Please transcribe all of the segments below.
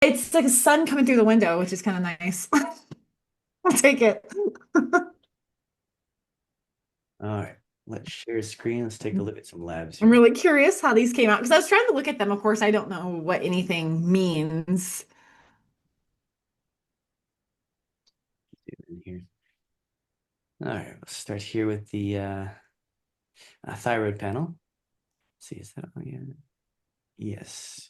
it's like a sun coming through the window, which is kind of nice. I'll take it. All right, let's share screen. Let's take a look at some labs I'm here. really curious how these came out because I was trying to look at them. Of course, I don't know what anything means. In here. All right, let's start here with the thyroid panel. Let's see, is that on here? Yes.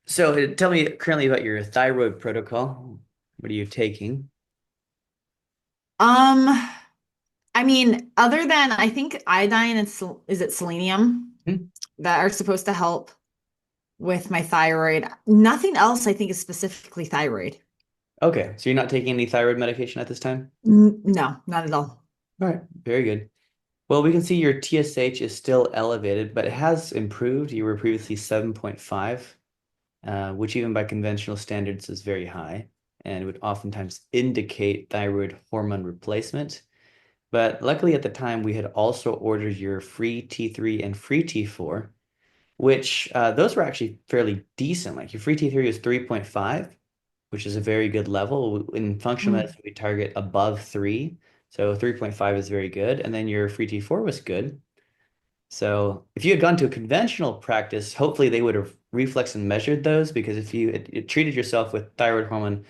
So tell me currently about your thyroid protocol. What are you taking? Um, I mean, other than I think iodine and is it selenium Hmm? that are supposed to help with my thyroid. Nothing else I think is specifically thyroid. Okay, so you're not taking any thyroid medication at this time? No, not at all. All right, very good. Well, we can see your TSH is still elevated, but it has improved. You were previously 7.5, which even by conventional standards is very high and would oftentimes indicate thyroid hormone replacement. But luckily at the time, we had also ordered your free T3 and free T4, which those were actually fairly decent. Like your free T3 is 3.5, which is a very good level. In functional Mm, medicine, we target above 3. So 3.5 is very good. And then your free T4 was good. So if you had gone to a conventional practice, hopefully they would have reflexed and measured those, because if you had treated yourself with thyroid hormone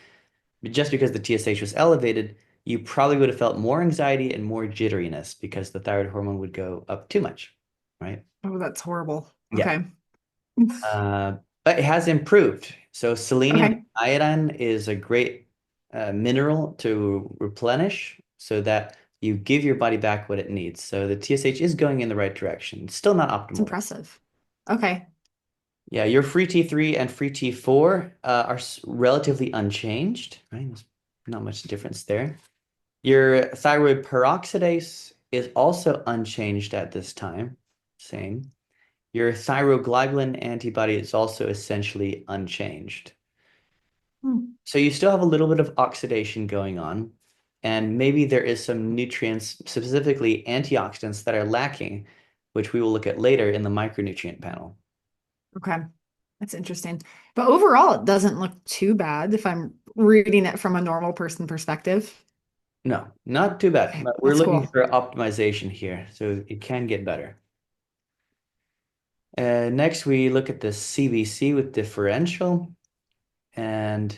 just because the TSH was elevated, you probably would have felt more anxiety and more jitteriness because the thyroid hormone would go up too much, right? oh, that's horrible. Yeah. Okay. Uh, but it has improved. So selenium and Okay. iodine is a great mineral to replenish so that you give your body back what it needs. So the TSH is going in the right direction. It's still not It's optimal. impressive. Okay. Yeah, your free T3 and free T4 are relatively unchanged, right? There's not much difference there. Your thyroid peroxidase is also unchanged at this time. Same. Your thyroglobulin antibody is also essentially unchanged. Hmm. So you still have a little bit of oxidation going on, and maybe there is some nutrients, specifically antioxidants, that are lacking, which we will look at later in the micronutrient panel. Okay. That's interesting. But overall, it doesn't look too bad if I'm reading it from a normal person perspective. No, not too bad, Okay, but we're that's looking cool. for optimization here, so it can get better. Next, we look at the CBC with differential, and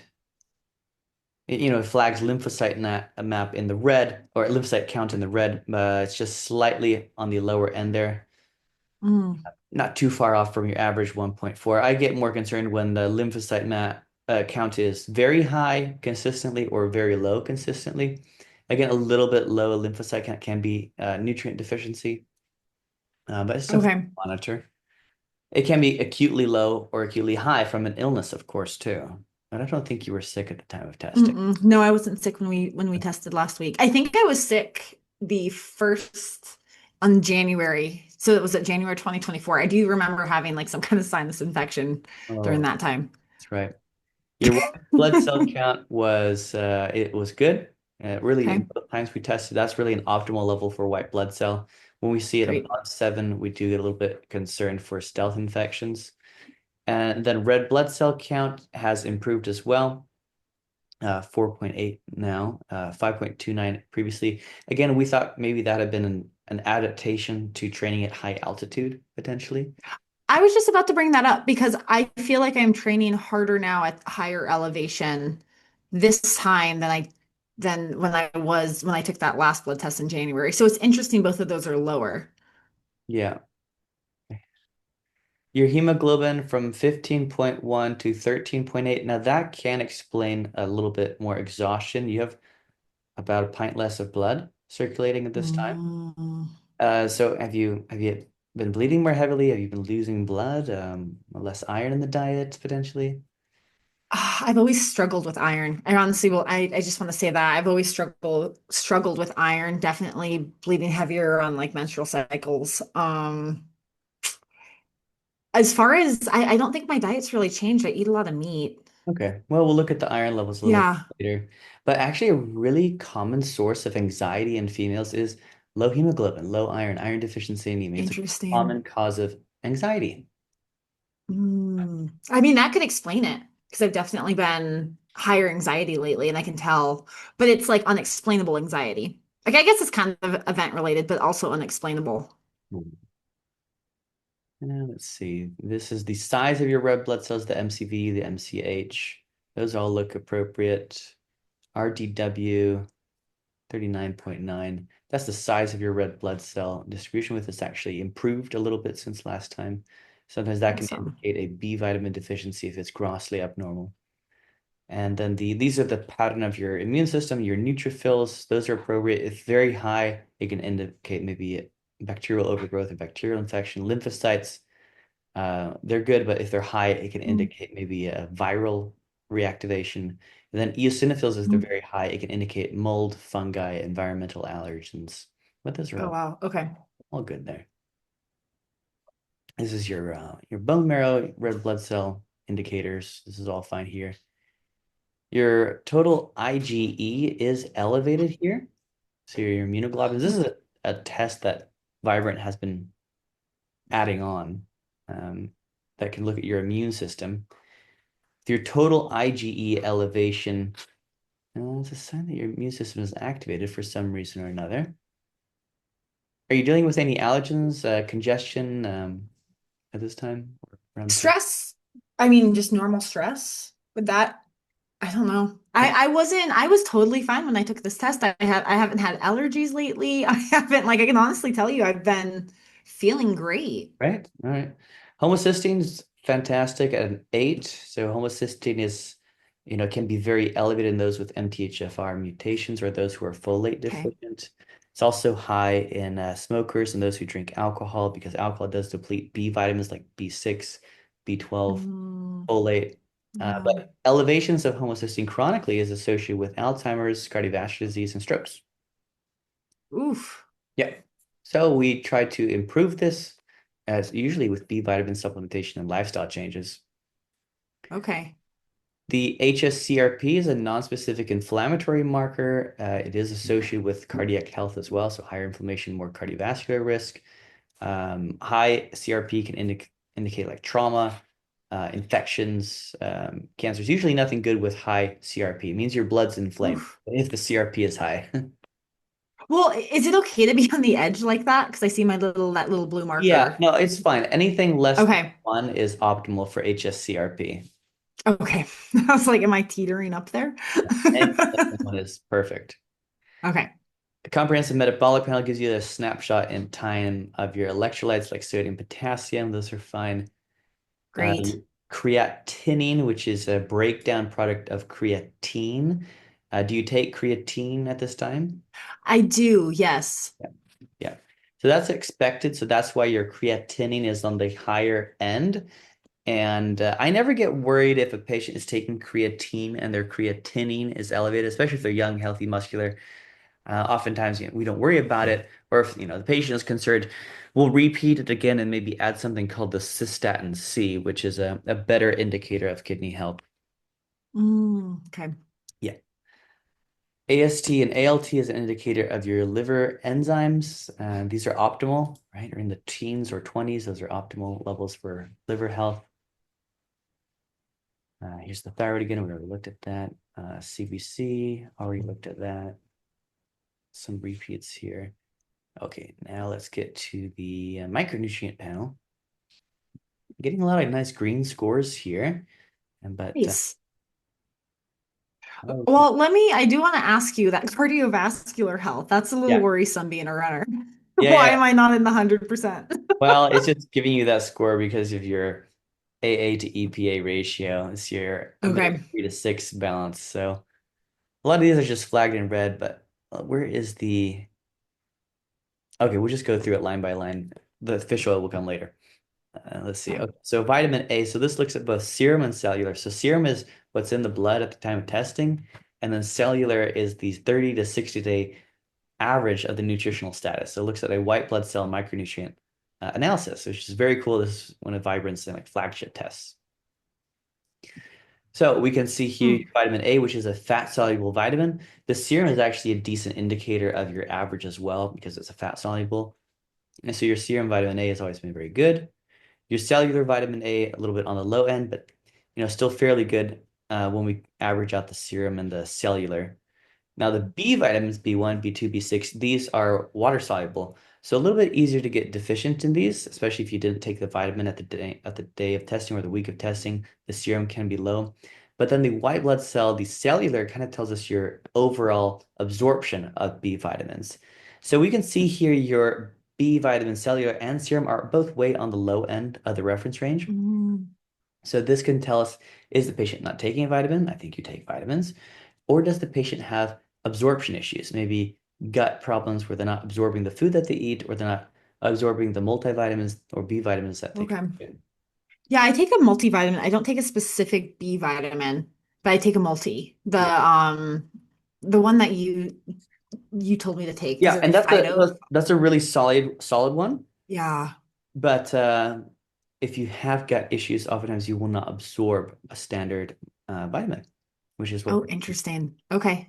it flags lymphocyte map in the red, or lymphocyte count in the red. It's just slightly on the lower end there, Mm, not too far off from your average 1.4. I get more concerned when the lymphocyte map count is very high consistently or very low consistently. Again, a little bit low lymphocyte count can be nutrient deficiency, but it's something to okay. monitor. It can be acutely low or acutely high from an illness, of course, too. But I don't think you were sick at the time of testing. Mm-mm. No, I wasn't sick when we tested last week. I think I was sick the first on January. So it was at January 2024. I do remember having like some kind of sinus infection during Oh, that time. that's right. Your white blood cell count was it was good. Really, in Okay, both times we tested, that's really an optimal level for white blood cell. When we see it great. above 7, we do get a little bit concerned for stealth infections. And then red blood cell count has improved as well. 4.8 now, 5.29 previously. Again, we thought maybe that had been an adaptation to training at high altitude, potentially. I was just about to bring that up because I feel like I'm training harder now at higher elevation this time than when I took that last blood test in January. So it's interesting both of those are lower. Yeah. Your hemoglobin from 15.1 to 13.8. Now that can explain a little bit more exhaustion. You have about a pint less of blood circulating at this time. Mm. So have you been bleeding more heavily? Have you been losing blood? Less iron in the diet potentially? I've always struggled with iron. I honestly will I just want to say that I've always struggled with iron, definitely bleeding heavier on like menstrual cycles. As far as I don't think my diet's really changed. I eat a lot of meat. Okay. Well, we'll look at the iron levels a little Yeah, later. But actually, a really common source of anxiety in females is low hemoglobin, low iron, iron deficiency anemia. It's a interesting. common cause of anxiety. I mean, that could explain it. because I've definitely been higher anxiety lately, and I can tell, but it's like unexplainable anxiety. Like I guess it's kind of event related, but also unexplainable. Let's see. This is the size of your red blood cells, the MCV, the MCH. Those all look appropriate. RDW, 39.9. That's the size of your red blood cell. Distribution width has actually improved a little bit since last time. Sometimes that can Awesome. indicate a B vitamin deficiency if it's grossly abnormal. And then these are the pattern of your immune system, your neutrophils. Those are appropriate. If very high, it can indicate maybe bacterial overgrowth or bacterial infection. Lymphocytes, they're good, but if they're high, it can Mm. indicate maybe a viral reactivation. And then eosinophils, if they're Mm. very high, it can indicate mold, fungi, environmental allergens. But those are Oh wow. Okay. all good there. This is your bone marrow, red blood cell indicators. This is all fine here. Your total IgE is elevated here. So your immunoglobulins. This is a test that Vibrant has been adding on that can look at your immune system. Your total IgE elevation, it's a sign that your immune system is activated for some reason or another. Are you dealing with any allergens, congestion at this time or around the time? Stress. I mean, just normal stress. Would that I don't know. I was totally fine when I took this test. I haven't had allergies lately. I haven't like I can honestly tell you I've been feeling great. Right. All right. Homocysteine is fantastic at an 8. So homocysteine is, can be very elevated in those with MTHFR mutations or those who are folate Okay. deficient. It's also high in smokers and those who drink alcohol because alcohol does deplete B vitamins like B6, B12, Mm, folate. yeah. But elevations of homocysteine chronically is associated with Alzheimer's, cardiovascular disease, and strokes. Oof. Yeah. So we try to improve this as usually with B vitamin supplementation and lifestyle changes. Okay. The hsCRP is a non-specific inflammatory marker. It is associated with cardiac health as well, so higher inflammation, more cardiovascular risk. High CRP can indicate like trauma, infections, cancers. Usually nothing good with high CRP. It means your blood's inflamed Oof. if the CRP is high. Well, is it okay to be on the edge like that? Because I see my little that little blue Yeah, marker. no, it's fine. Anything less than Okay. 1 is optimal for hsCRP. Okay. I was like, am I teetering up there? Anything less than 1 is perfect. Okay. The comprehensive metabolic panel gives you a snapshot in time of your electrolytes like sodium, potassium. Those are fine. Great. Creatinine, which is a breakdown product of creatine. Do you take creatine at this time? I do, yes. Yeah. Yeah. So that's expected. So that's why your creatinine is on the higher end. And I never get worried if a patient is taking creatine and their creatinine is elevated, especially if they're young, healthy, muscular. Oftentimes, we don't worry about it, or if the patient is concerned, we'll repeat it again and maybe add something called the cystatin C, which is a better indicator of kidney health. Okay. Yeah. AST and ALT is an indicator of your liver enzymes. These are optimal, right? Or in the teens or 20s, those are optimal levels for liver health. Here's the thyroid again. We already looked at that. CBC, already looked at that. Some repeats here. Okay, now let's get to the micronutrient panel. Getting a lot of nice green scores here, and but Nice. oh, Well, I do want to ask you that cardiovascular health, that's a little yeah, worrisome being a runner. yeah, Why yeah. am I not in the 100%? Well, it's just giving you that score because of your AA to EPA ratio. It's your omega Okay. 3 to 6 balance. So a lot of these are just flagged in red, but where is the? Okay, we'll just go through it line by line. The fish oil will come later. Let's see. Okay. Okay, so vitamin A. So this looks at both serum and cellular. So serum is what's in the blood at the time of testing, and then cellular is the 30 to 60-day average of the nutritional status. So it looks at a white blood cell micronutrient analysis, which is very cool. This is one of Vibrant's like flagship tests. So we can see here Hmm. vitamin A, which is a fat-soluble vitamin. The serum is actually a decent indicator of your average as well because it's a fat-soluble. And so your serum vitamin A has always been very good. Your cellular vitamin A, a little bit on the low end, but still fairly good when we average out the serum and the cellular. Now, the B vitamins, B1, B2, B6, these are water soluble. So a little bit easier to get deficient in these, especially if you didn't take the vitamin at the day of testing or the week of testing, the serum can be low. But then the white blood cell, the cellular kind of tells us your overall absorption of B vitamins. So we can see here your B vitamin cellular and serum are both way on the low end of the reference range. Mm, So this can tell us, is the patient not taking a vitamin? I think you take vitamins. Or does the patient have absorption issues? Maybe gut problems where they're not absorbing the food that they eat, or they're not absorbing the multivitamins or B vitamins that they okay. consume. Yeah, I take a multivitamin. I don't take a specific B vitamin, but I take a multi. Yeah. The one that you told me to take. Is Yeah, it the and Fido? that's a really solid one. Yeah. But if you have gut issues, oftentimes you will not absorb a standard vitamin, which is what Oh, we're. interesting. Okay.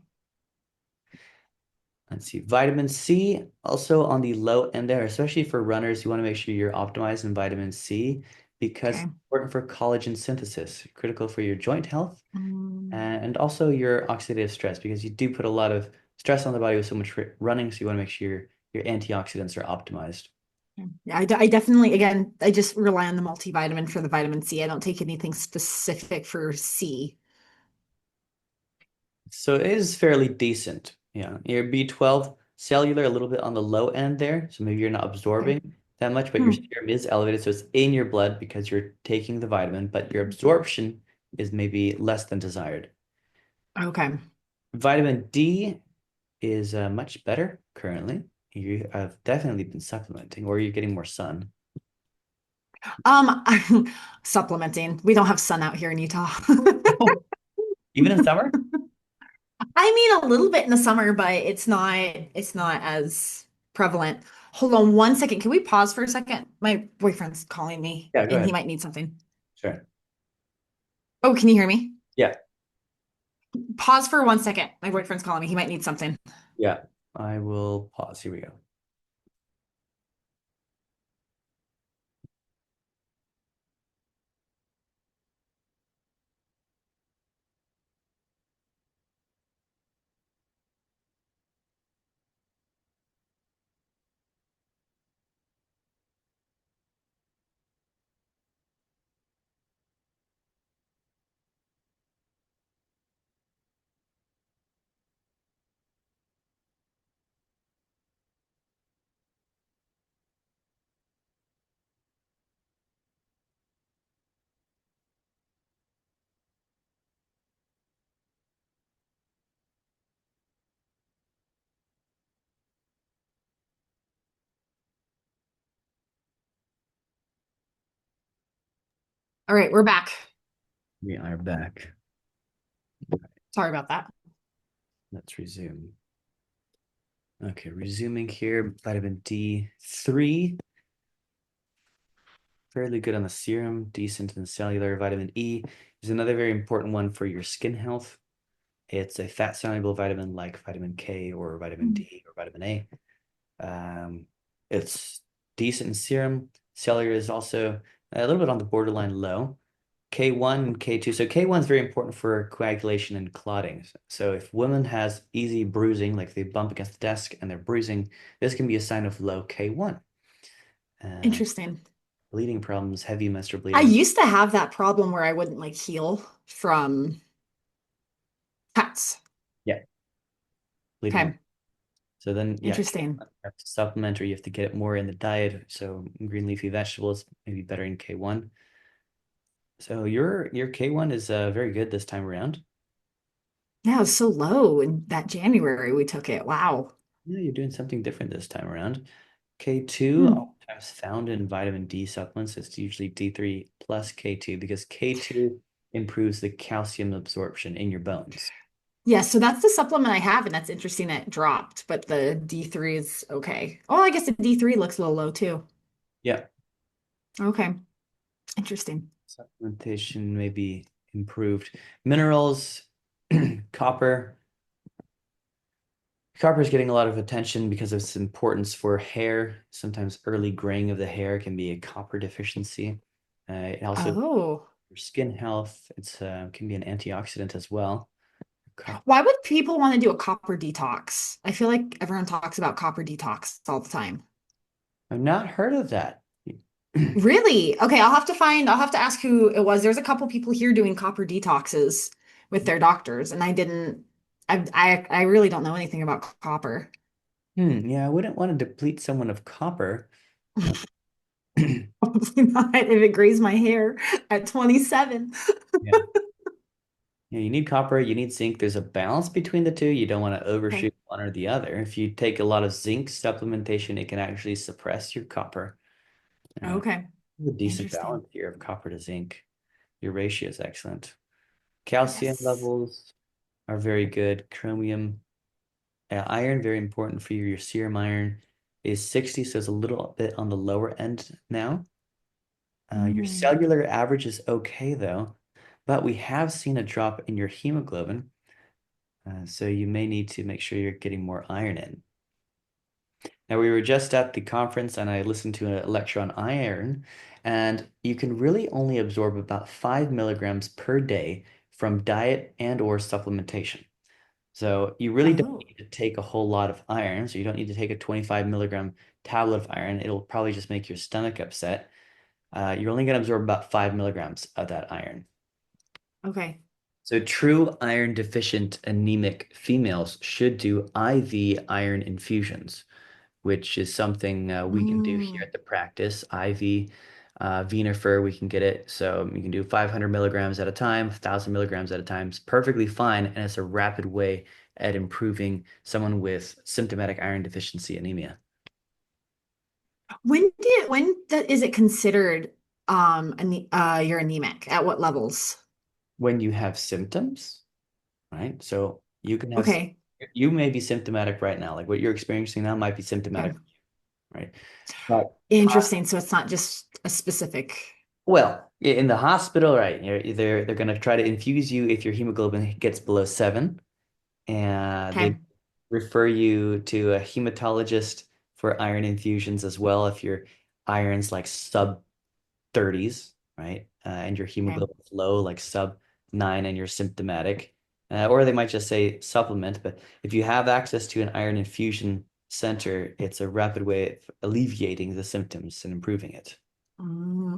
Let's see. Vitamin C, also on the low end there, especially for runners, you want to make sure you're optimized in vitamin C because Okay. it's important for collagen synthesis, critical for your joint health Mm, and also your oxidative stress because you do put a lot of stress on the body with so much running. So you want to make sure your antioxidants are optimized. yeah, I definitely, again, I just rely on the multivitamin for the vitamin C. I don't take anything specific for C. So it is fairly decent. Yeah. Your B12 cellular a little bit on the low end there. So maybe you're not Okay. absorbing that much, but your Hmm. serum is elevated. So it's in your blood because you're taking the vitamin, but your absorption is maybe less than desired. Okay. Vitamin D is much better currently. You have definitely been supplementing, or you're getting more sun. Supplementing. We don't have sun out here in Utah. Even in summer? I mean a little bit in the summer, but it's not as prevalent. Hold on one second. Can we pause for a second? My boyfriend's calling me Yeah, go and he ahead. might need something. Sure. Oh, can you hear me? Yeah, Pause for 1 second. My boyfriend's calling me. He might need something. yeah. I will pause. Here we go. All right, we're back. We are back. Sorry about that. Let's resume. Okay, resuming here. Vitamin D3, fairly good on the serum, decent in the cellular. Vitamin E is another very important one for your skin health. It's a fat soluble vitamin like vitamin K or vitamin Mm. D or vitamin A. Um, it's decent in serum. Cellular is also a little bit on the borderline low. K1 and K2. So K1 is very important for coagulation and clotting. So if woman has easy bruising, like they bump against the desk and they're bruising, this can be a sign of low K1. Uh, Interesting. Bleeding problems, heavy menstrual I bleeding. used to have that problem where I wouldn't like heal from cuts. Yeah, bleeding out. Okay. So then, yeah, Interesting. K1, you have to supplement or you have to get it more in the diet. So green leafy vegetables maybe better in K1. So your K1 is very good this time around. Yeah, it was so low in that January we took it. Wow. Yeah, you're doing something different this time around. K2, Hmm. oftentimes found in vitamin D supplements. It's usually D3 plus K2 because K2 improves the calcium absorption in your bones. Yeah, so that's the supplement I have, and that's interesting that it dropped, but the D3 is okay. Oh, I guess the D3 looks a little low too. Yeah, Okay, interesting. supplementation may be improved. Minerals, copper. Copper is getting a lot of attention because of its importance for hair. Sometimes early graying of the hair can be a copper deficiency. It also Oh. your skin health. It's can be an antioxidant as well. Copper. Why would people want to do a copper detox? I feel like everyone talks about copper detox all the time. I've not heard of that. Really? Okay, I'll have to ask who it was. There's a couple people here doing copper detoxes with their doctors, and I really don't know anything about copper. Yeah, I wouldn't want to deplete someone of copper. Uh, Probably not if it grays my hair at 27. yeah. Yeah, you need copper, you need zinc. There's a balance between the two. You don't want to Okay. overshoot one or the other. If you take a lot of zinc supplementation, it can actually suppress your copper. Uh, Okay. a decent Interesting. balance here of copper to zinc. Your ratio is excellent. Calcium Yes. levels are very good. Chromium, iron, very important for you. Your serum iron is 60, so it's a little bit on the lower end now. Your Mm. cellular average is okay though, but we have seen a drop in your hemoglobin. So you may need to make sure you're getting more iron in. Now, we were just at the conference and I listened to a lecture on iron, and you can really only absorb about 5 milligrams per day from diet and or supplementation. So you really don't Oh, need to take a whole lot of iron. So you don't need to take a 25 milligram tablet of iron. It'll probably just make your stomach upset. You're only going to absorb about 5 milligrams of that iron. okay. So true iron deficient anemic females should do IV iron infusions, which is something we can do here Mm. at the practice. IV Venifer, we can get it. So you can do 500 milligrams at a time, 1,000 milligrams at a time. It's perfectly fine, and it's a rapid way at improving someone with symptomatic iron deficiency anemia. Is it considered you're anemic? At what levels? When you have symptoms, right? So you can have, Okay. you may be symptomatic right now. Like what you're experiencing now might be Okay. symptomatic, right? But Interesting. So it's not just a specific. well, in the hospital, right? They're going to try to infuse you if your hemoglobin gets below 7, and they Okay. refer you to a hematologist for iron infusions as well if your iron's like sub 30s, right? And your Okay. hemoglobin is low, like sub 9, and you're symptomatic. Or they might just say supplement, but if you have access to an iron infusion center, it's a rapid way of alleviating the symptoms and improving it.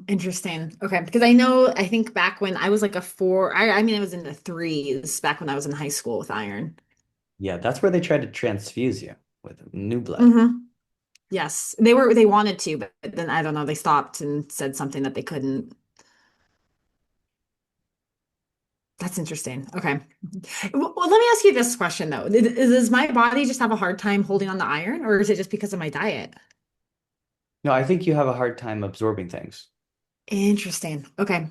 Interesting. Okay. Because I think back when I was like a four, I mean, I was in the threes back when I was in high school with iron. Yeah, that's where they tried to transfuse you with new blood. hmm Yes. They wanted to, but then I don't know, they stopped and said something that they couldn't. That's interesting. Okay. Well, let me ask you this question though. Does my body just have a hard time holding on the iron, or is it just because of my diet? No, I think you have a hard time absorbing things. Interesting. Okay.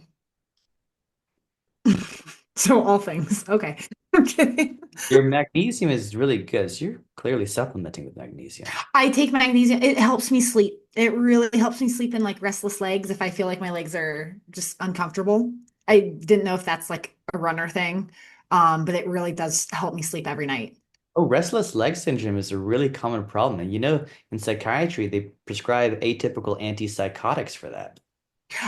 So all things. Okay. Okay. Your magnesium is really good. So you're clearly supplementing with magnesium. I take magnesium. It helps me sleep. It really helps me sleep in like restless legs if I feel like my legs are just uncomfortable. I didn't know if that's like a runner thing, but it really does help me sleep every night. Oh, restless leg syndrome is a really common problem. And in psychiatry, they prescribe atypical antipsychotics for that.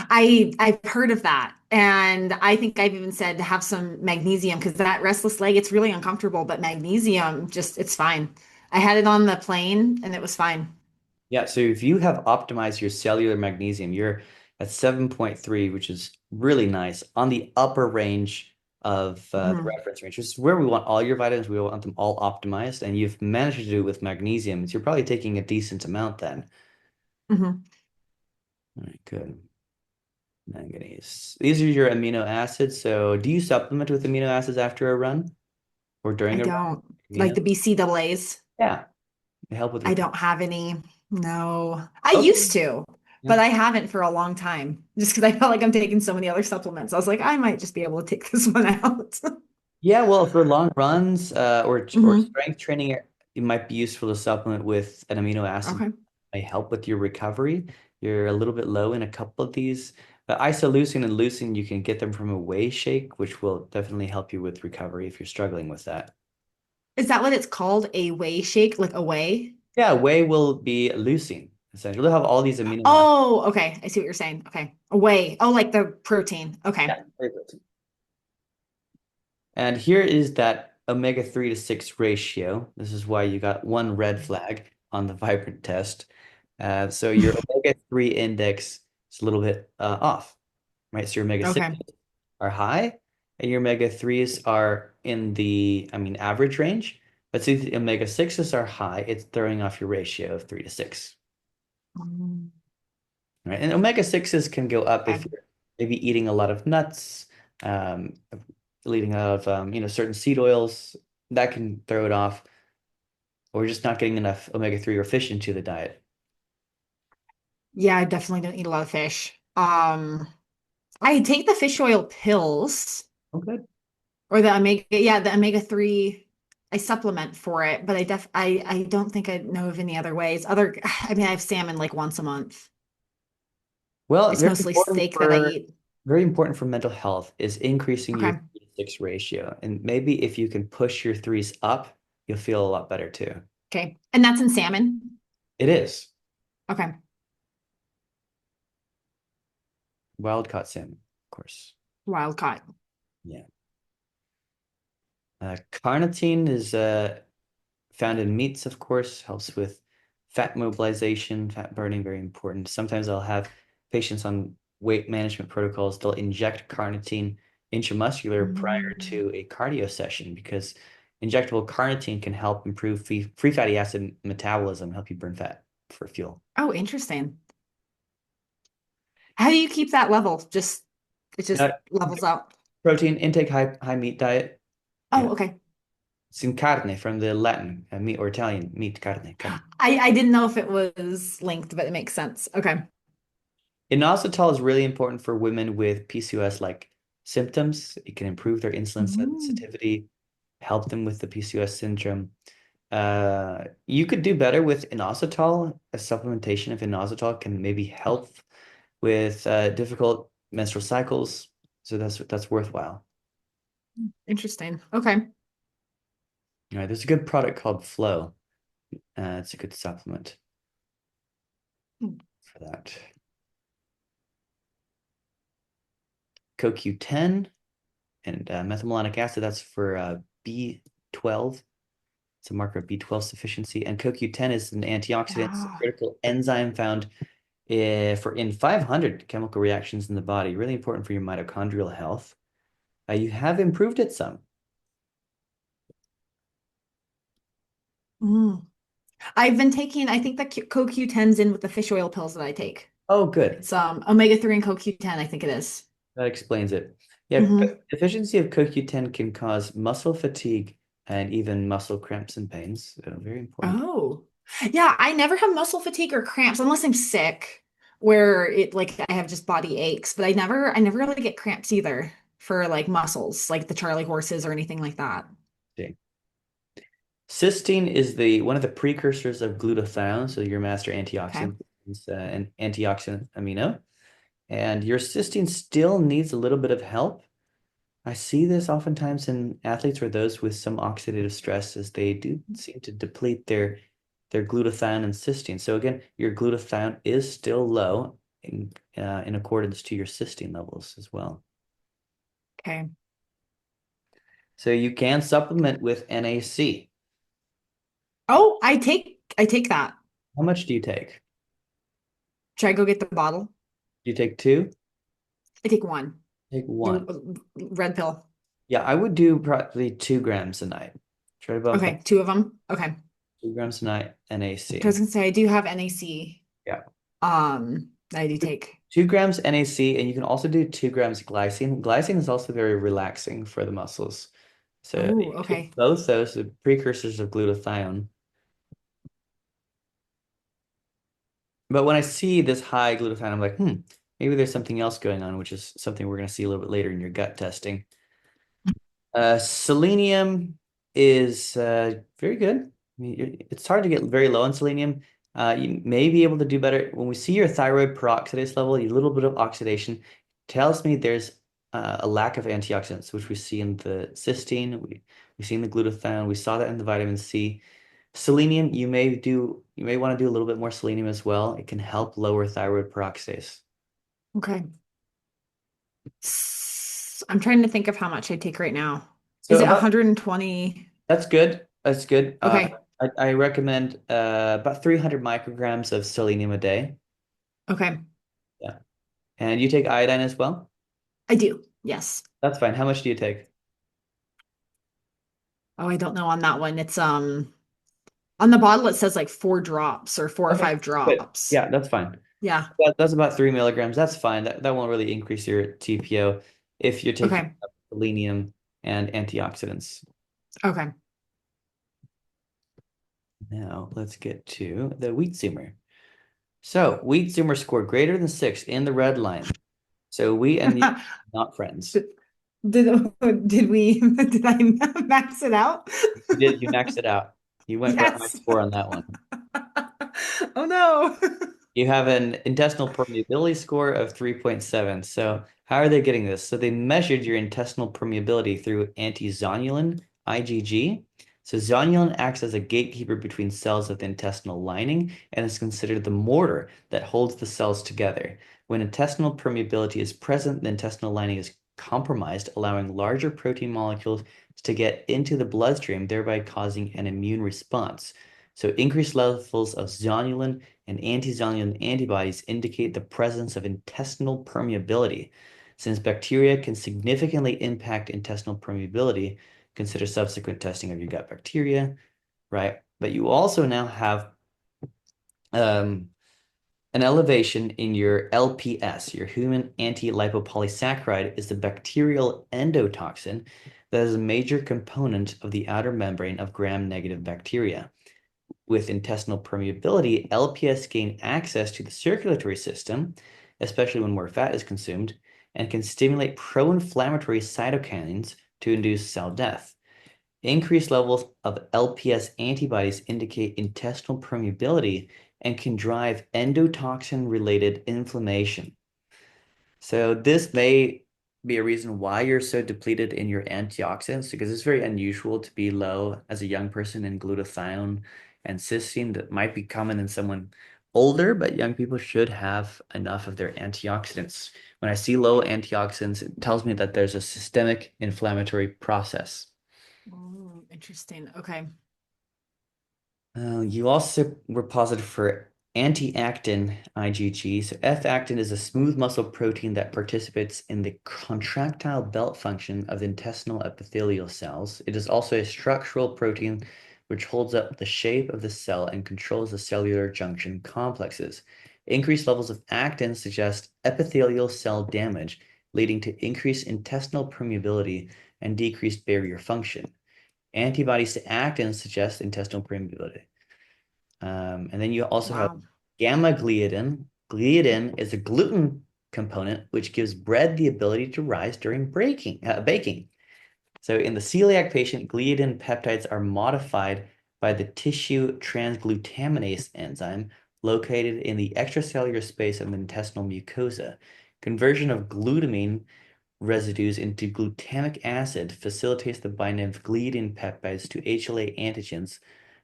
I've heard of that, and I think I've even said to have some magnesium because that restless leg, it's really uncomfortable, but magnesium just it's fine. I had it on the plane and it was fine. Yeah, so if you have optimized your cellular magnesium, you're at 7.3, which is really nice on the upper range of the hmm reference range, which is where we want all your vitamins. We want them all optimized, and you've managed to do it with magnesium. So you're probably taking a decent amount then. hmm All right, good. Manganese. These are your amino acids. So do you supplement with amino acids after a run or I during a run? don't like Amino? the BCAAs. Yeah, they help with I recovery. don't have any. No, I Okay. used to, Yeah. but I haven't for a long time just because I felt like I'm taking so many other supplements. I was like, I might just be able to take this one out. Yeah, well, for long runs or hmm strength training, it might be useful to supplement with an amino acid. Okay. May help with your recovery. You're a little bit low in a couple of these. Isoleucine and leucine, you can get them from a whey shake, which will definitely help you with recovery if you're struggling with that. Is that what it's called? A whey shake, like a whey? Yeah, whey will be leucine. essentially. They'll have all these amino acids. Oh, okay. I see what you're saying. Okay. Whey. Oh, like the protein. Okay. Yeah, whey protein. And here is that omega-3 to 6 ratio. This is why you got one red flag on the Vibrant test. So your omega-3 index is a little bit off, right? So your omega-6 Okay. are high, and your omega-3s are in the, I mean, average range. But since the omega-6s are high, it's throwing off your ratio of 3 to 6, Mm, right? And omega-6s can go up if okay. you're maybe eating a lot of nuts, eating out of, certain seed oils. That can throw it off, or just not getting enough omega-3 or fish into the diet. Yeah, I definitely don't eat a lot of fish. I take the fish oil pills Okay. or the omega, yeah, the omega-3. I supplement for it, but I don't think I know of any other ways. I mean, I have salmon like once a month. Well, It's mostly steak that I eat. very important for mental health is increasing your Okay. 3 to 6 ratio. And maybe if you can push your threes up, you'll feel a lot better too. Okay. And that's in salmon. It is Okay. wild caught salmon, of course. Wild caught. Yeah. Carnitine is found in meats, of course, helps with fat mobilization, fat burning, very important. Sometimes I'll have patients on weight management protocols, they'll inject carnitine intramuscular prior Mm. to a cardio session because injectable carnitine can help improve free fatty acid metabolism, help you burn fat for fuel. Oh, interesting. How do you keep that level? It just Uh, levels out. Protein intake, high meat diet. Oh, Yeah. okay. Sin carne from the Latin, meat or Italian, meat, carne. I didn't know if it was linked, but it makes sense. Okay. Inositol is really important for women with PCOS-like symptoms. It can improve their insulin Mm. sensitivity, help them with the PCOS syndrome. You could do better with inositol. A supplementation of inositol can maybe help with difficult menstrual cycles. So that's worthwhile. Interesting. Okay. All right, there's a good product called Flow. It's a good supplement for that. CoQ10 and methylmalonic acid, that's for B12. It's a marker of B12 deficiency. And CoQ10 is an antioxidant, it's a Ah. critical enzyme found for in 500 chemical reactions in the body, really important for your mitochondrial health. You have improved it some. Mm. I've been taking, I think the CoQ10's in with the fish oil pills that I take. Oh, good. It's omega-3 and CoQ10, I think it is. That explains it. Yeah, Hmm. deficiency of CoQ10 can cause muscle fatigue and even muscle cramps and pains. Very important. Oh. Yeah, I never have muscle fatigue or cramps unless I'm sick, where it like I have just body aches, but I never really get cramps either for like muscles, like the Charlie horses or anything like that. Okay. Cysteine is the one of the precursors of glutathione, so your master Okay. antioxidant is an antioxidant amino. And your cysteine still needs a little bit of help. I see this oftentimes in athletes or those with some oxidative stress as they do seem to deplete their glutathione and cysteine. So again, your glutathione is still low in accordance to your cysteine levels as well. Okay. So you can supplement with NAC. Oh, I take that. How much do you take? Should I go get the bottle? Do you take two? I take one. Take one. The red pill. Yeah, I would do probably 2 grams a night. Try to bump that Okay, two of them. Okay. 2 grams a night, I was NAC. gonna say I do have NAC. Yeah. That I do take. 2 grams NAC, and you can also do 2 grams glycine. Glycine is also very relaxing for the muscles. So Oh, you okay. take both those, the precursors of glutathione. But when I see this high glutathione, I'm like, maybe there's something else going on, which is something we're going to see a little bit later in your gut testing. Selenium is very good. I mean, it's hard to get very low on selenium. You may be able to do better. When we see your thyroid peroxidase level, a little bit of oxidation tells me there's a lack of antioxidants, which we see in the cysteine, we see in the glutathione, we saw that in the vitamin C. Selenium, you may want to do a little bit more selenium as well. It can help lower thyroid peroxidase. Okay. I'm trying to think of how much I take right now. So Is it about 120? that's good. That's good. Okay. I recommend about 300 micrograms of selenium a day. Okay. Yeah. And you take iodine as well? I do. Yes. That's fine. How much do you take? Oh, I don't know on that one. It's on the bottle it says like 4 drops or four or Okay, five good. drops. Yeah, that's fine. Yeah. That's about 3 milligrams. That's fine. That won't really increase your TPO if you're taking Okay. selenium and antioxidants. Okay. Now let's get to the wheat zoomer. So wheat zoomer scored greater than 6 in the red line. So we and you are not friends. Did we did I max it out? You maxed it out. You went for a high Yes. score on that one. Oh no. You have an intestinal permeability score of 3.7. So how are they getting this? So they measured your intestinal permeability through antizonulin, IgG. So zonulin acts as a gatekeeper between cells of the intestinal lining and is considered the mortar that holds the cells together. When intestinal permeability is present, the intestinal lining is compromised, allowing larger protein molecules to get into the bloodstream, thereby causing an immune response. So increased levels of zonulin and antizonulin antibodies indicate the presence of intestinal permeability. Since bacteria can significantly impact intestinal permeability, consider subsequent testing of your gut bacteria, right? But you also now have um, an elevation in your LPS, your human anti-lipopolysaccharide, is the bacterial endotoxin that is a major component of the outer membrane of gram-negative bacteria. With intestinal permeability, LPS gain access to the circulatory system, especially when more fat is consumed, and can stimulate pro-inflammatory cytokines to induce cell death. Increased levels of LPS antibodies indicate intestinal permeability and can drive endotoxin-related inflammation. So this may be a reason why you're so depleted in your antioxidants, because it's very unusual to be low as a young person in glutathione and cysteine. That might be common in someone older, but young people should have enough of their antioxidants. When I see low antioxidants, it tells me that there's a systemic inflammatory process. Interesting. Okay. You also were positive for anti-actin IgG. So F-actin is a smooth muscle protein that participates in the contractile belt function of the intestinal epithelial cells. It is also a structural protein which holds up the shape of the cell and controls the cellular junction complexes. Increased levels of actin suggest epithelial cell damage, leading to increased intestinal permeability and decreased barrier function. Antibodies to actin suggest intestinal permeability. And then you also have Wow. gamma gliadin. Gliadin is a gluten component which gives bread the ability to rise during baking. So in the celiac patient, gliadin peptides are modified by the tissue transglutaminase enzyme located in the extracellular space of the intestinal mucosa. Conversion of glutamine residues into glutamic acid facilitates the binding of gliadin peptides to HLA antigens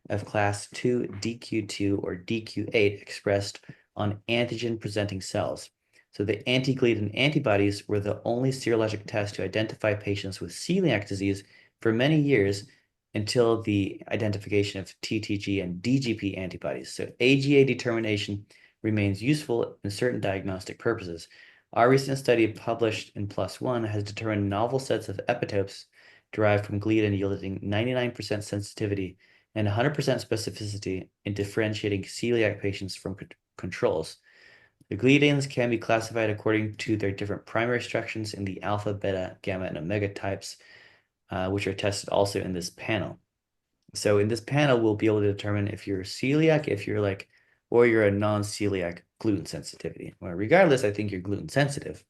of class 2 DQ2 or DQ8 expressed on antigen-presenting cells. So the anti-gliadin antibodies were the only serologic test to identify patients with celiac disease for many years until the identification of TTG and DGP antibodies. So AGA determination remains useful in certain diagnostic purposes. Our recent study published in PLOS ONE has determined novel sets of epitopes derived from gliadin yielding 99% sensitivity and 100% specificity in differentiating celiac patients from controls. The gliadins can be classified according to their different primary structures in the alpha, beta, gamma, and omega types, which are tested also in this panel. So in this panel, we'll be able to determine if you're celiac, if you're like, or you're a non-celiac gluten sensitivity. Well, regardless, I think you're gluten sensitive.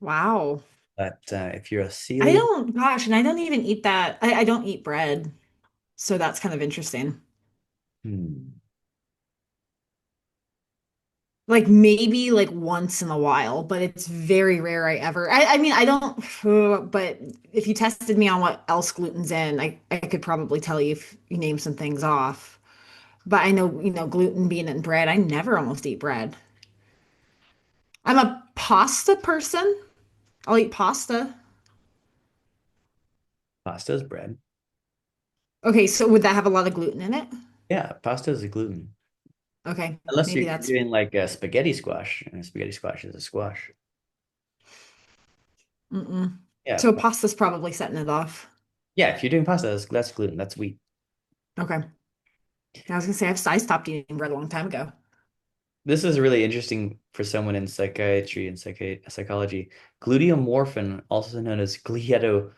Wow. But if you're a I celiac, don't, gosh, and I don't even eat that. I don't eat bread. So that's kind of interesting. hmm, Like maybe like once in a while, but it's very rare I ever. I mean, I don't, but if you tested me on what else gluten's in, I could probably tell you if you name some things off. But I know, gluten being in bread, I never almost eat bread. I'm a pasta person. I'll eat pasta. Pasta is bread. Okay, so would that have a lot of gluten in it? Yeah, pasta is a gluten. Okay, Unless maybe you're that's doing like a spaghetti squash, and a spaghetti squash is a squash. mm-mm. Yeah, So pasta's probably setting it off. yeah. If you're doing pasta, that's gluten. That's wheat. Okay. I was gonna say I stopped eating bread a long time ago. This is really interesting for someone in psychiatry and psychology. Gluteomorphin, also known as gliadorphins,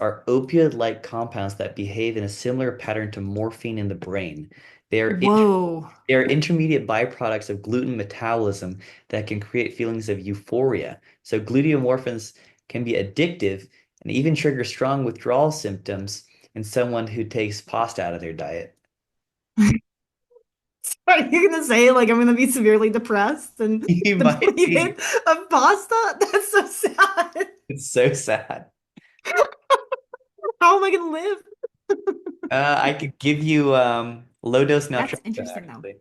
are opioid-like compounds that behave in a similar pattern to morphine in the brain. They are Whoa. they are intermediate byproducts of gluten metabolism that can create feelings of euphoria. So gluteomorphins can be addictive and even trigger strong withdrawal symptoms in someone who takes pasta out of their diet. Are you gonna say like I'm gonna be severely depressed and You might depleted be. of pasta? That's so sad. It's so sad. How am I gonna live? I could give you low dose That's naltrexone interesting though. actually.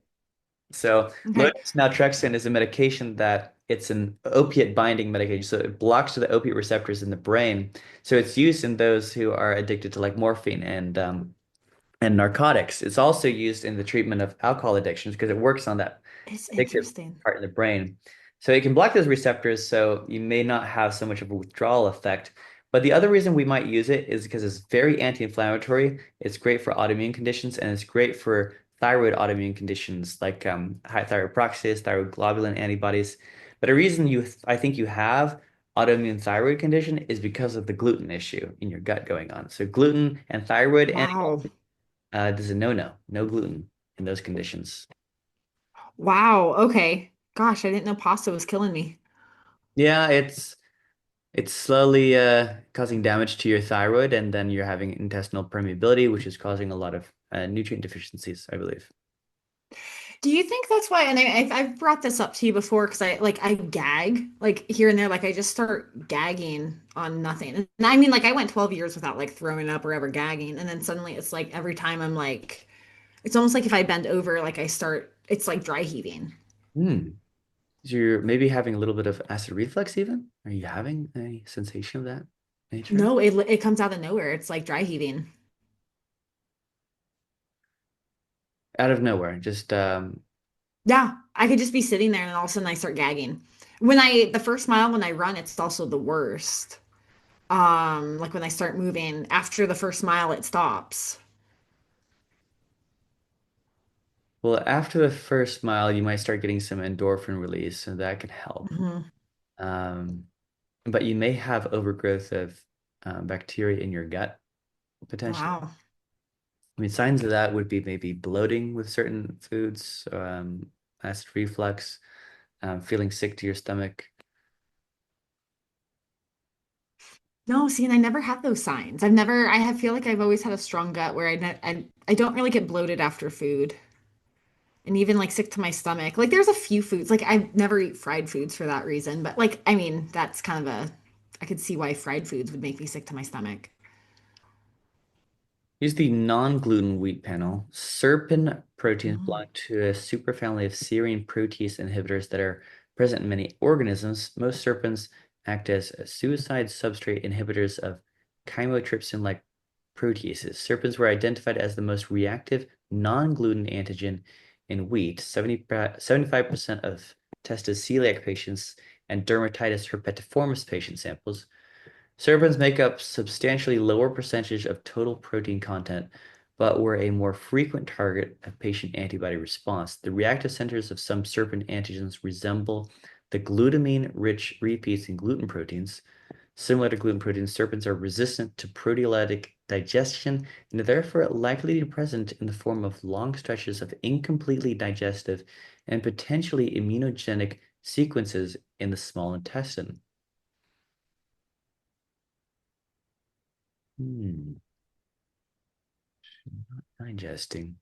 So low Okay. dose naltrexone is a medication that it's an opiate binding medication. So it blocks the opiate receptors in the brain. So it's used in those who are addicted to like morphine and narcotics. It's also used in the treatment of alcohol addictions because it works on that It's addictive interesting. part in the brain. So it can block those receptors, so you may not have so much of a withdrawal effect. But the other reason we might use it is because it's very anti-inflammatory. It's great for autoimmune conditions, and it's great for thyroid autoimmune conditions like high thyroid peroxidase, thyroid globulin antibodies. But a reason I think you have autoimmune thyroid condition is because of the gluten issue in your gut going on. So gluten and thyroid Wow. this is a no-no, no gluten in those conditions. Wow. Okay. Gosh, I didn't know pasta was killing me. Yeah, it's slowly causing damage to your thyroid, and then you're having intestinal permeability, which is causing a lot of nutrient deficiencies, I believe. Do you think that's why? And I've brought this up to you before because I gag like here and there, like I just start gagging on nothing. And I mean, like I went 12 years without like throwing up or ever gagging, and then suddenly it's like every time I'm like, it's almost like if I bend over, like it's like dry heaving. Hmm. So you're maybe having a little bit of acid reflux even? Are you having any sensation of that nature? No, it comes out of nowhere. It's like dry heaving. Out of nowhere, just Yeah, I could just be sitting there and all of a sudden I start gagging. The first mile when I run, it's also the worst. Like when I start moving, after the first mile, it stops. well, after the first mile, you might start getting some endorphin release, so that can help. Mhm. Um, but you may have overgrowth of bacteria in your gut potentially. Wow. I mean, signs of that would be maybe bloating with certain foods, acid reflux, feeling sick to your stomach. No, see, and I never had those signs. Feel like I've always had a strong gut where I don't really get bloated after food and even like sick to my stomach. Like there's a few foods, like I never eat fried foods for that reason, but like, I mean, that's kind of I could see why fried foods would make me sick to my stomach. Here's the non-gluten wheat panel. Serpin proteins Mm. belong to a superfamily of serine protease inhibitors that are present in many organisms. Most serpins act as suicide substrate inhibitors of chymotrypsin-like proteases. Serpins were identified as the most reactive non-gluten antigen in wheat. 75% of tested celiac patients and dermatitis herpetiformis patient samples. Serpins make up substantially lower percentage of total protein content, but were a more frequent target of patient antibody response. The reactive centers of some serpin antigens resemble the glutamine-rich repeats in gluten proteins. Similar to gluten proteins, serpins are resistant to proteolytic digestion and are therefore likely to be present in the form of long stretches of incompletely digestive and potentially immunogenic sequences in the small intestine. Hmm. Digesting.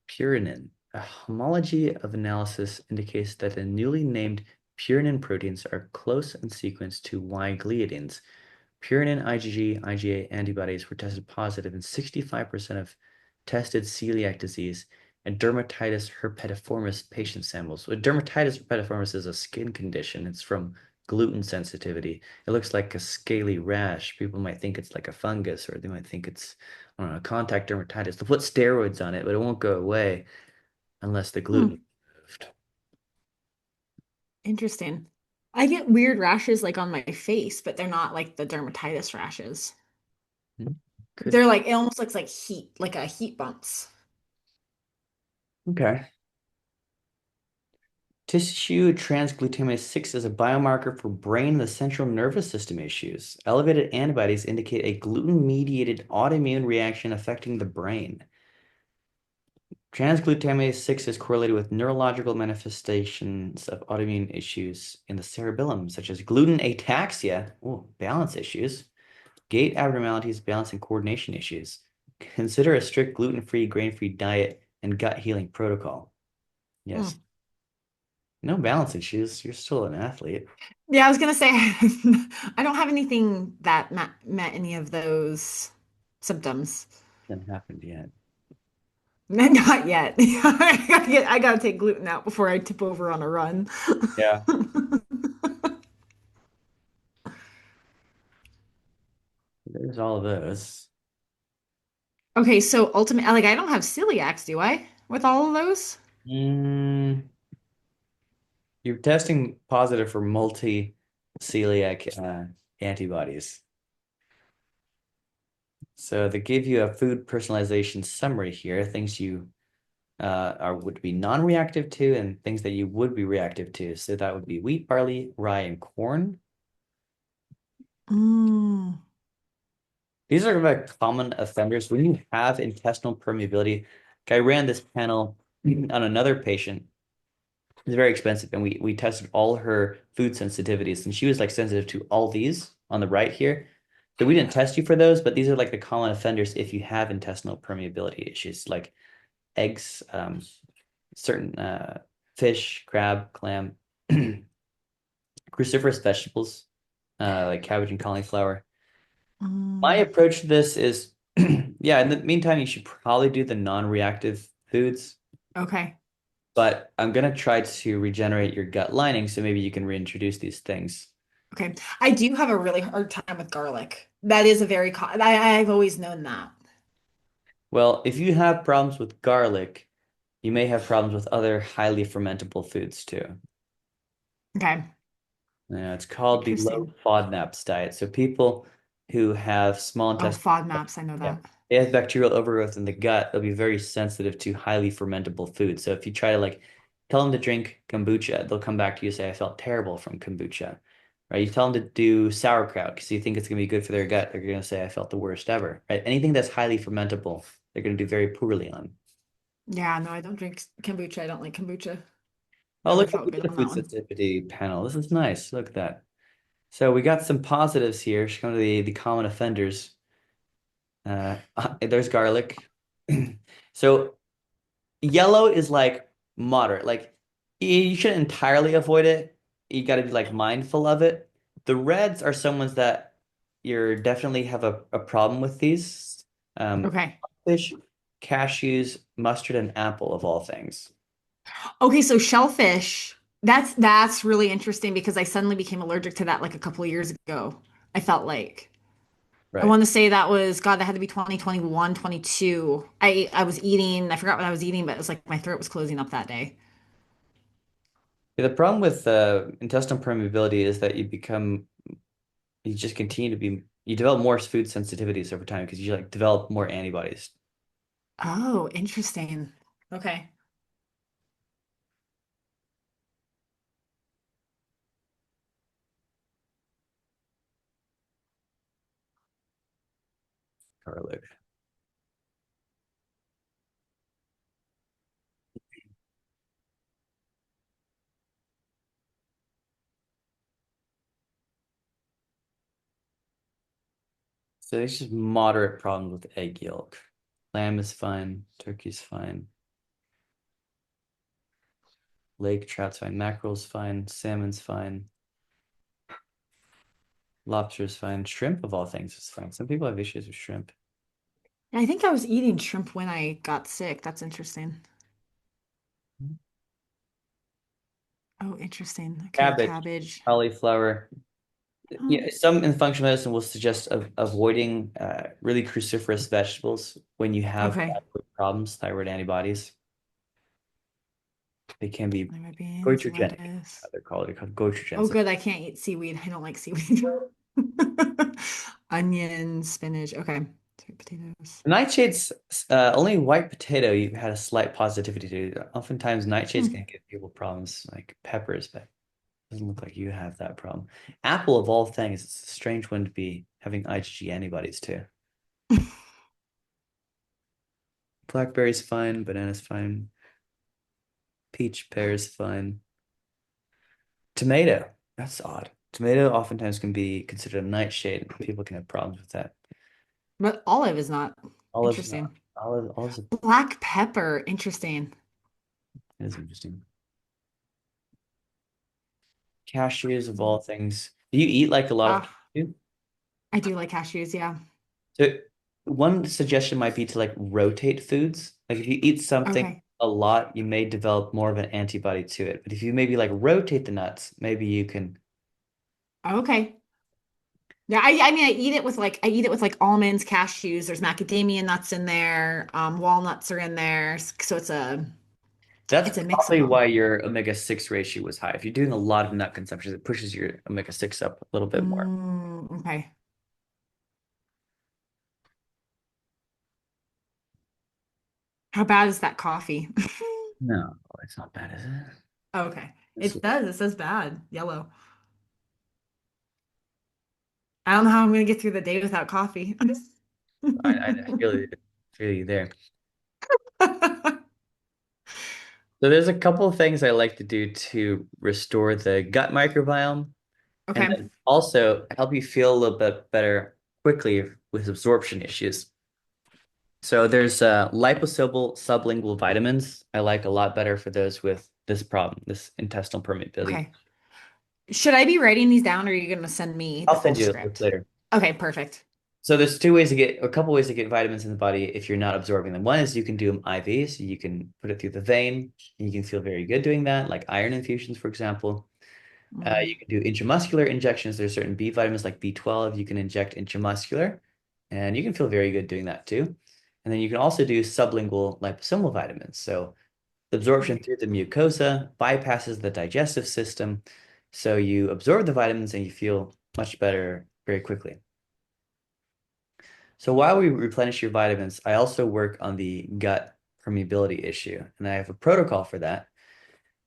Purinin. A homology of analysis indicates that the newly named purinin proteins are close in sequence to Y gliadins. Purinin IgG, IgA antibodies were tested positive in 65% of tested celiac disease, and dermatitis herpetiformis patient samples. So dermatitis herpetiformis is a skin condition. It's from gluten sensitivity. It looks like a scaly rash. People might think it's like a fungus, or they might think it's, I don't know, contact dermatitis. They'll put steroids on it, but it won't go away unless the gluten is Hmm. removed. Interesting. I get weird rashes like on my face, but they're not like the dermatitis rashes. Hmm. Could They're like, it almost looks like heat, like a heat bumps. Okay. Tissue transglutaminase 6 is a biomarker for brain and the central nervous system issues. Elevated antibodies indicate a gluten-mediated autoimmune reaction affecting the brain. Transglutaminase 6 is correlated with neurological manifestations of autoimmune issues in the cerebellum, such as gluten ataxia, balance issues, gait abnormalities, balance and coordination issues. Consider a strict gluten-free, grain-free diet and gut healing protocol. Yes. Hmm. No balance issues. You're still an athlete. Yeah, I was gonna say I don't have anything that met any of those symptoms. Hasn't happened yet. Not yet. I gotta take gluten out before I tip over on a run. Yeah. There's all of those. Okay, so ultimate, like I don't have celiacs, do I? With all of those? Mm, you're testing positive for multi-celiac antibodies. So they give you a food personalization summary here, things you would be non-reactive to and things that you would be reactive to. So that would be wheat, barley, rye, and corn. Mm, These are the common offenders. When you have intestinal permeability, I ran this panel on another patient. It's very expensive, and we tested all her food sensitivities, and she was like sensitive to all these on the right here. So we didn't test you for those, but these are like the common offenders if you have intestinal permeability issues, like eggs, certain fish, crab, clam, cruciferous vegetables, like cabbage and cauliflower. My mm, approach to this is, yeah, in the meantime, you should probably do the non-reactive foods, okay. but I'm gonna try to regenerate your gut lining, so maybe you can reintroduce these things. Okay. I do have a really hard time with garlic. That is a very co I've always known that. Well, if you have problems with garlic, you may have problems with other highly fermentable foods too. Okay. Yeah, it's called the low Interesting. FODMAPs diet. So people who have small Oh, intestinal, FODMAPs, I know yeah, that. they have bacterial overgrowth in the gut, they'll be very sensitive to highly fermentable foods. So if you try to like tell them to drink kombucha, they'll come back to you and say, I felt terrible from kombucha. Right? You tell them to do sauerkraut because you think it's gonna be good for their gut, they're gonna say, I felt the worst ever. Right? Anything that's highly fermentable, they're gonna do very poorly on. Yeah, no, I don't drink kombucha. I don't like kombucha. Oh, Never look at felt good the on that food one. sensitivity panel. This is nice. Look at that. So we got some positives here. Should come to the common offenders. There's garlic. So yellow is like moderate. Like you shouldn't entirely avoid it. You got to be like mindful of it. The reds are someones that you're definitely have a problem with these. Um, Okay. fish, cashews, mustard, and apple of all things. Okay, so shellfish, that's really interesting because I suddenly became allergic to that like a couple of years ago. I felt like I Right. want to say that was God, that had to be 2021, 22. I was eating, I forgot what I was eating, but it was like my throat was closing up that day. Yeah, the problem with intestinal permeability is that you just continue to be, you develop more food sensitivities over time because you like develop more antibodies. Oh, interesting. Okay. Garlic. So it's just moderate problems with egg yolk. Lamb is fine, turkey's fine, lake trout's fine, mackerel's fine, salmon's fine, lobster's fine, shrimp of all things is fine. Some people have issues with shrimp. I think I was eating shrimp when I got sick. That's interesting. Oh, interesting. Okay, Cabbage, cabbage. cauliflower. Oh, Yeah, some in functional medicine will suggest avoiding really cruciferous vegetables when you have okay. thyroid problems, thyroid antibodies. They can be Lima beans, goitrogenic. lettuce. They're called Oh, goitrogens. good. I can't eat seaweed. I don't like seaweed. Onion, spinach. Okay. Sweet potatoes. Nightshades, only white potato you had a slight positivity to. Oftentimes, nightshades Hmm. can give people problems like peppers, but it doesn't look like you have that problem. Apple, of all things, it's a strange one to be having IgG antibodies to. Blackberry's fine, banana's fine, peach, pear's fine. Tomato, that's odd. Tomato oftentimes can be considered a nightshade. People can have problems with that. But olive is not. Olive's not. Interesting. Olive's Black pepper. Interesting. is interesting. Cashews, of Hmm. all things. Do you eat like a lot of Ah, cashew? I do like cashews. Yeah. So one suggestion might be to like rotate foods. Like if you eat something Okay. a lot, you may develop more of an antibody to it. But if you maybe like rotate the nuts, maybe you can. Okay. Yeah, I mean I eat it with like almonds, cashews, there's macadamia nuts in there, walnuts are in there. So That's it's a mix of probably them. why your omega-6 ratio was high. If you're doing a lot of nut consumption, it pushes your omega-6 up a little bit more. Okay. How bad is that coffee? No, it's not bad, is it? Okay. This It says it says bad, yellow. I don't know how I'm gonna get through the day without coffee. I feel you there. So there's a couple of things I like to do to restore the gut microbiome and Okay. then also help you feel a little bit better quickly with absorption issues. So there's liposomal sublingual vitamins. I like a lot better for those with this problem, this intestinal permeability. Okay. Should I be writing these down or are you gonna send me the I'll full send you a list script? later. Okay, perfect. So there's two ways to get, a couple ways to get vitamins in the body if you're not absorbing them. One is you can do them IV, so you can put it through the vein, and you can feel very good doing that, like iron infusions, for example. Mm, You can do intramuscular injections. There's certain B vitamins like B12 you can inject intramuscular, and you can feel very good doing that too. And then you can also do sublingual liposomal vitamins. So the absorption okay. through the mucosa bypasses the digestive system. So you absorb the vitamins and you feel much better very quickly. So while we replenish your vitamins, I also work on the gut permeability issue, and I have a protocol for that.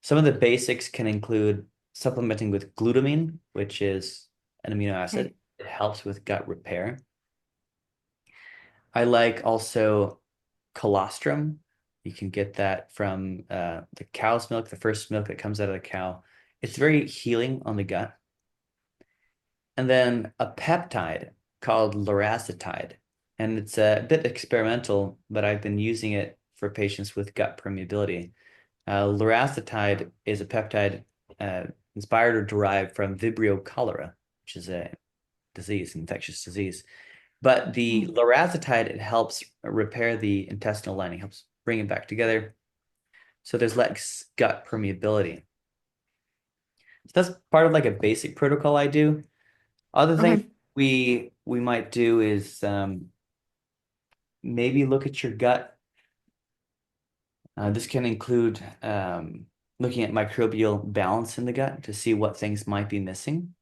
Some of the basics can include supplementing with glutamine, which is an amino acid. Okay. It helps with gut repair. I like also colostrum. You can get that from the cow's milk, the first milk that comes out of the cow. It's very healing on the gut. And then a peptide called loracetide. And it's a bit experimental, but I've been using it for patients with gut permeability. Loracetide is a peptide uh, inspired or derived from Vibrio cholera, which is a disease, an infectious disease. But the Mm, loracetide, it helps repair the intestinal lining, helps bring it back together. So there's less gut permeability. So that's part of like a basic protocol I do. Other things okay. we might do is maybe look at your gut. This can include looking at microbial balance in the gut to see what things might be missing.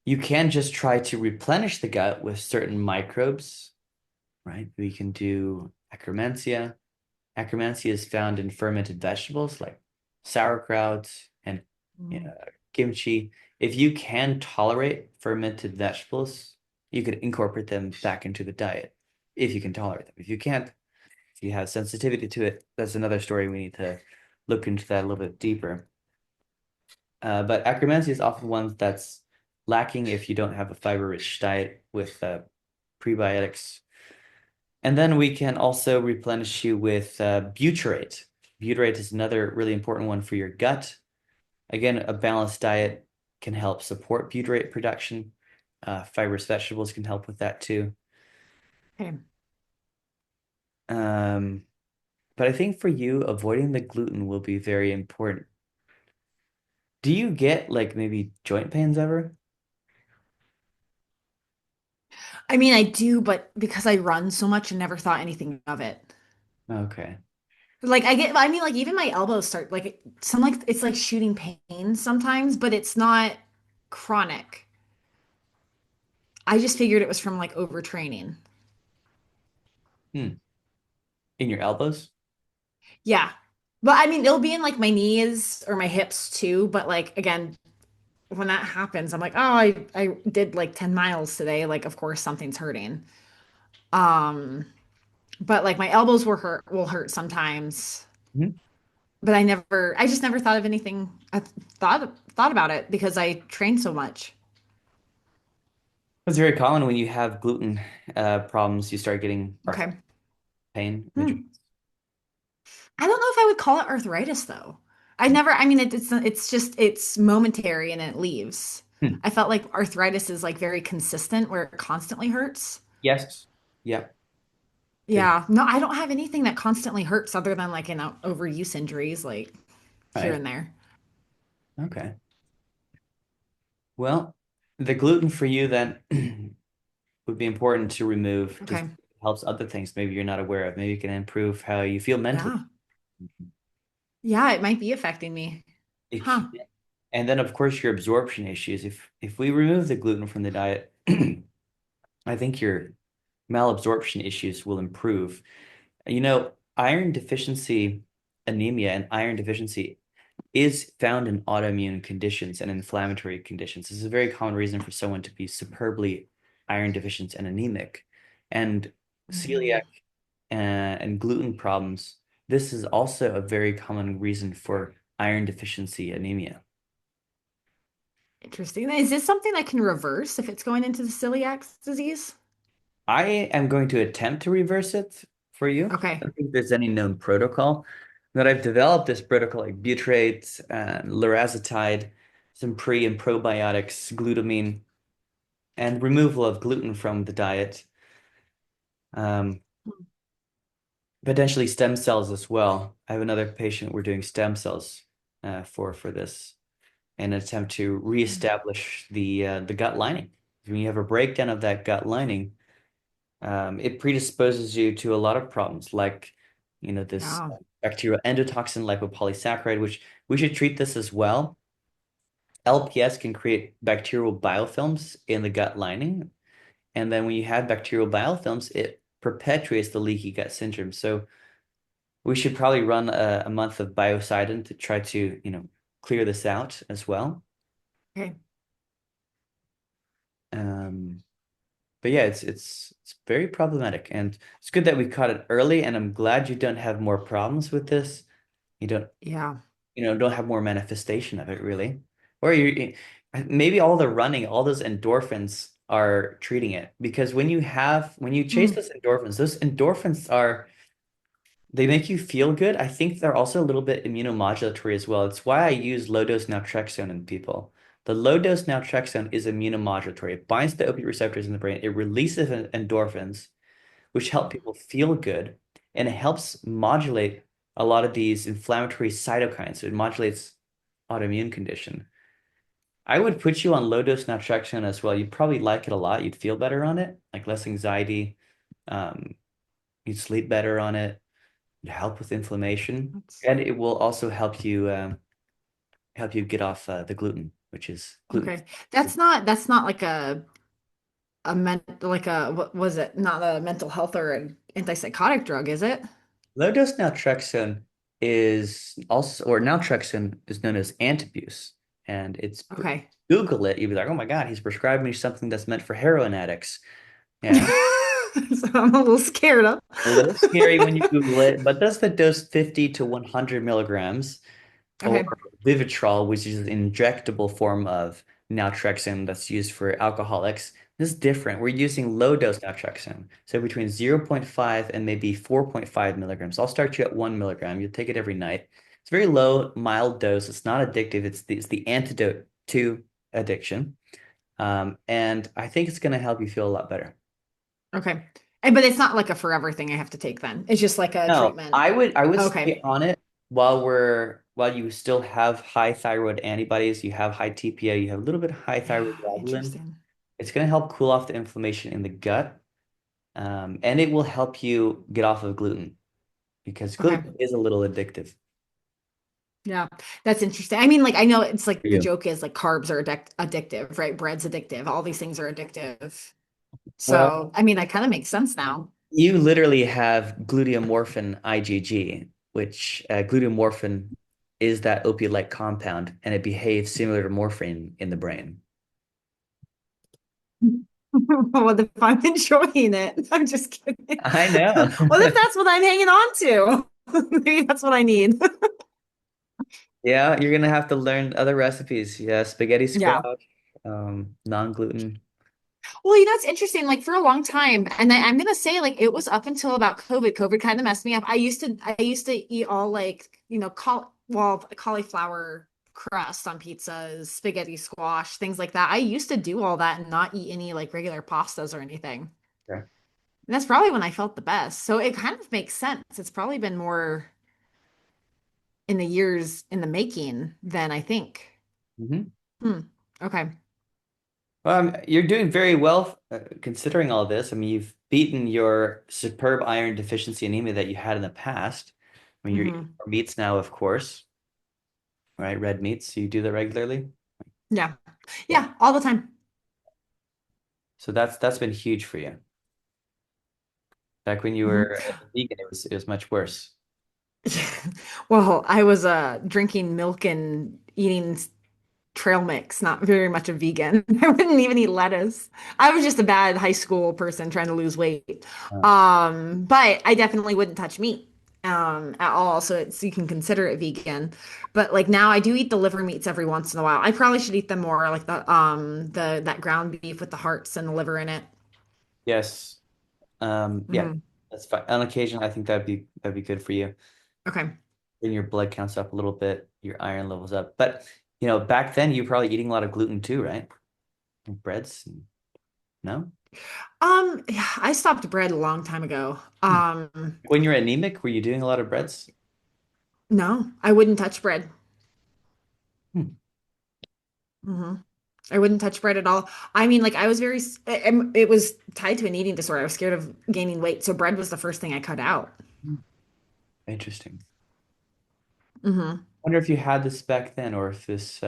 You can just try to replenish the gut with certain microbes, right? We can do Akkermansia. Akkermansia is found in fermented vegetables like sauerkraut and Mm, kimchi. If you can tolerate fermented vegetables, you could incorporate them back into the diet if you can tolerate them. If you can't, if you have sensitivity to it, that's another story. We need to look into that a little bit deeper. But Akkermansia is often one that's lacking if you don't have a fiber-rich diet with prebiotics. And then we can also replenish you with butyrate. Butyrate is another really important one for your gut. Again, a balanced diet can help support butyrate production. Fibrous vegetables can help with that too. okay. Um, but I think for you, avoiding the gluten will be very important. Do you get like maybe joint pains ever? I mean, I do, but because I run so much and never thought anything of it. Okay. Like I mean, like even my elbows start like some like it's like shooting pain sometimes, but it's not chronic. I just figured it was from like overtraining. Hmm. In your elbows? Yeah. But I mean, it'll be in like my knees or my hips too. But like again, when that happens, I'm like, oh, I did like 10 miles today. Like, of course something's hurting. Um, but like my elbows will hurt sometimes. Mhm. But I just never thought of anything. Thought about it because I train so much. It's very common when you have gluten problems, you start getting arthritis Okay. pain in the Hmm. joints. I don't know if I would call it arthritis though. I mean, it's just, it's momentary and it leaves. Hmm. I felt like arthritis is like very consistent where it constantly hurts. Yes. Yeah. It, Yeah. No, I don't have anything that constantly hurts other than like overuse injuries, like here right. and there. Okay. Well, the gluten for you then would be important to remove because Okay. it helps other things maybe you're not aware of. Maybe it can improve how you feel mentally. Yeah. Yeah, it might be affecting me. It Huh. can. And then of course your absorption issues. If we remove the gluten from the diet, I think your malabsorption issues will improve. Iron deficiency anemia and iron deficiency is found in autoimmune conditions and inflammatory conditions. This is a very common reason for someone to be superbly iron deficient and anemic. And celiac Mhm. and gluten problems, this is also a very common reason for iron deficiency anemia. Interesting. Is this something I can reverse if it's going into the celiac disease? I am going to attempt to reverse it for you. I Okay. don't think there's any known protocol. But I've developed this protocol like butyrate, liraglutide, some pre and probiotics, glutamine, and removal of gluten from the diet. Um, Potentially stem cells as well. I have another patient we're doing stem cells for this in an attempt to reestablish the gut lining. When you have a breakdown of that gut lining, it predisposes you to a lot of problems like this Yeah. bacterial endotoxin lipopolysaccharide, which we should treat this as well. LPS can create bacterial biofilms in the gut lining. And then when you have bacterial biofilms, it perpetuates the leaky gut syndrome. So we should probably run a month of biocidin to try to, clear this out as well. Okay. Um, but yeah, it's very problematic, and it's good that we caught it early. And I'm glad you don't have more problems with this. You Yeah. don't have more manifestation of it really, or maybe all the running, all those endorphins are treating it because when you chase Hmm. those endorphins are they make you feel good. I think they're also a little bit immunomodulatory as well. It's why I use low dose naltrexone in people. The low dose naltrexone is immunomodulatory. It binds the opiate receptors in the brain. It releases endorphins, which help people feel good, and it helps modulate a lot of these inflammatory cytokines. So it modulates autoimmune condition. I would put you on low dose naltrexone as well. You'd probably like it a lot. You'd feel better on it, like less anxiety. Um, you'd sleep better on it help with inflammation, That's and it will also help you get off the gluten, which is gluten. okay. That's not like what was it? Not a mental health or an antipsychotic drug, is it? Low dose naltrexone is also, or naltrexone is known as antabuse, and Okay. Google it, you'd be like, oh my God, he's prescribed me something that's meant for heroin addicts. Yeah, So I'm a little scared of. a little scary when you Google it, but that's the dose 50 to 100 milligrams. Or Okay. Vivitrol, which is an injectable form of naltrexone that's used for alcoholics. This is different. We're using low dose naltrexone. So between zero point 0.5 and maybe 4.5 milligrams. I'll start you at 1 milligram. You'll take it every night. It's very low, mild dose. It's not addictive. It's the antidote to addiction. And I think it's going to help you feel a lot better. Okay. But it's not like a forever thing I have to take then. It's just like a No, treatment. I would Okay. stay on it while you still have high thyroid antibodies, you have high TPA, you have a little bit of high Yeah, thyroid globulin. interesting. It's going to help cool off the inflammation in the gut, and it will help you get off of gluten because Okay. gluten is a little addictive Yeah, that's interesting. I mean, like, I know it's like for the you. joke is like carbs are addictive, right? Bread's addictive. All these things are addictive. Well, So, I mean, that kind of makes sense now. you literally have gluteomorphin IgG, which gluteomorphin is that opioid-like compound, and it behaves similar to morphine in the brain. What if I'm enjoying it? I'm just kidding. I know. What if that's what I'm hanging on to? Maybe that's what I need. Yeah, you're gonna have to learn other recipes. Yeah, spaghetti Yeah. squash, non-gluten. Well, it's interesting. Like for a long time, and I'm gonna say like it was up until about COVID. COVID kind of messed me up. I used to eat all like cauliflower crust on pizzas, spaghetti squash, things like that. I used to do all that and not eat any like regular pastas or anything. Okay. And that's probably when I felt the best. So it kind of makes sense. It's probably been more in the years in the making than I think. Hmm. Hmm. Okay. Well, you're doing very well considering all this. I mean, you've beaten your superb iron deficiency anemia that you had in the past. I mean, you're eating Hmm. more meats now, of course, right? Red meats. So you do that regularly. Yeah. Yeah. Yeah, all the time. So that's been huge for you. Back when you Mhm. were a vegan, it was much worse. Well, I was drinking milk and eating trail mix, not very much a vegan. I wouldn't even eat lettuce. I was just a bad high school person trying to lose weight. Uh, But I definitely wouldn't touch meat at all. So you can consider it vegan. But like now I do eat the liver meats every once in a while. I probably should eat them more, like the that ground beef with the hearts and the liver in it. yes. Yeah, Mhm. that's fine. On occasion, I think that'd be good for you. Okay. Bring your blood counts up a little bit, your iron levels up. But back then you were probably eating a lot of gluten too, right? Breads? No? Yeah, I stopped bread a long time ago. Hmm. When you're anemic, were you doing a lot of breads? No, I wouldn't touch bread. Hmm. Hmm. I wouldn't touch bread at all. I mean, like I was it was tied to an eating disorder. I was scared of gaining weight, so bread was the first thing I cut out. Interesting. Hmm. Wonder if you had this back then or if these